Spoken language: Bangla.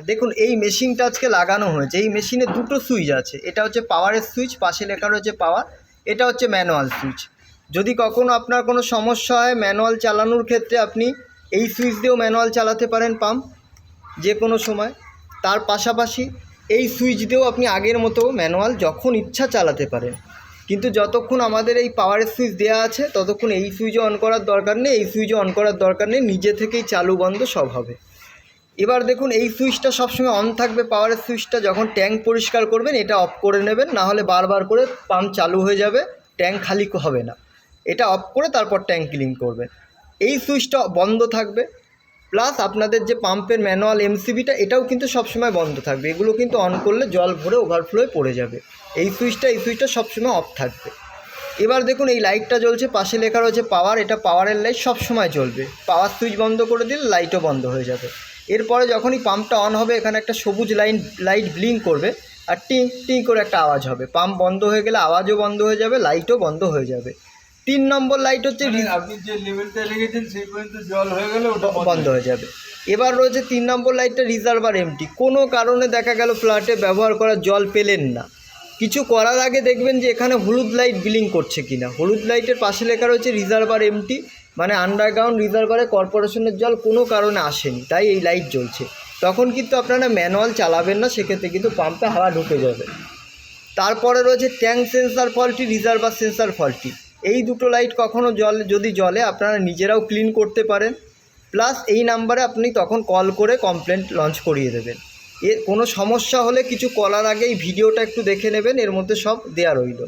দেখুন এই মেশিনটা আজকে লাগানো হয়েছে। এই মেশিনে দুটো সুইচ আছে। এটা হচ্ছে পাওয়ারের সুইচ, পাশে লেখা রয়েছে পাওয়ার। এটা হচ্ছে ম্যানুয়াল সুইচ। যদি কখনও আপনার কোনো সমস্যা হয় ম্যানুয়াল চালানোর ক্ষেত্রে, আপনি এই সুইচ দিয়েও ম্যানুয়াল চালাতে পারেন পাম্প যে কোনো সময়। তার পাশাপাশি এই সুইচ দিয়েও আপনি আগের মতো ম্যানুয়াল যখন ইচ্ছা চালাতে পারেন। কিন্তু যতক্ষণ আমাদের এই পাওয়ারের সুইচ দেওয়া আছে ততক্ষণ এই সুইচও অন করার দরকার নেই, এই সুইচও অন করার দরকার নেই, নিজে থেকেই চালু বন্ধ সব হবে। এবার দেখুন এই সুইচটা সবসময় অন থাকবে, পাওয়ারের সুইচটা। যখন ট্যাঙ্ক পরিষ্কার করবেন এটা অফ করে নেবেন, না হলে বারবার করে পাম্প চালু হয়ে যাবে, ট্যাঙ্ক খালি হবে না। এটা অফ করে তারপর ট্যাঙ্ক ক্লিন করবেন। এই সুইচটা বন্ধ থাকবে। প্লাস আপনাদের যে পাম্পের ম্যানুয়াল এমসিবিটা এটাও কিন্তু সবসময় বন্ধ থাকবে। এগুলো কিন্তু অন করলে জল ভরে ওভারফ্লোয়ে পড়ে যাবে। এই সুইচটা সবসময় অফ থাকবে। এবার দেখুন এই লাইটটা জ্বলছে, পাশে লেখা রয়েছে পাওয়ার। এটা পাওয়ারের লাইট, সবসময় জ্বলবে। পাওয়ার সুইচ বন্ধ করে দিলে লাইটও বন্ধ হয়ে যাবে। এরপরে যখনই পাম্পটা অন হবে এখানে একটা সবুজ লাইট ব্লিঙ্ক করবে আর টিং টিং করে একটা আওয়াজ হবে। পাম্প বন্ধ হয়ে গেলে আওয়াজও বন্ধ হয়ে যাবে, লাইটও বন্ধ হয়ে যাবে। 3 নম্বর লাইট হচ্ছে আপনি যে লেভেলটা রেখেছেন সেই পর্যন্ত জল হয়ে গেলে ওটা বন্ধ হয়ে যাবে। এবার রয়েছে 3 নম্বর লাইটটা রিজার্ভার এমটি। কোনো কারণে দেখা গেল ফ্ল্যাটে ব্যবহার করার জল পেলেন না, কিছু করার আগে দেখবেন যে এখানে হলুদ লাইট ব্লিঙ্ক করছে কিনা। হলুদ লাইটের পাশে লেখা রয়েছে রিজার্ভার এমটি, মানে আন্ডারগ্রাউন্ড রিজার্ভারে কর্পোরেশনের জল কোনো কারণে আসেনি, তাই এই লাইট জ্বলছে। তখন কিন্তু আপনারা ম্যানুয়াল চালাবেন না, সেক্ষেত্রে কিন্তু পাম্পে হাওয়া ঢুকে যাবে। তারপরে রয়েছে tank sensor faulty, reservoir sensor faulty. এই দুটো লাইট কখনও যদি জ্বলে আপনারা নিজেরাও ক্লিন করতে পারেন। প্লাস এই নাম্বারে আপনি তখন কল করে কমপ্লেন লঞ্চ করিয়ে দেবেন। কোনো সমস্যা হলে কিছু করার আগে এই ভিডিওটা একটু দেখে নেবেন, এর মধ্যে সব দেয়া রইল।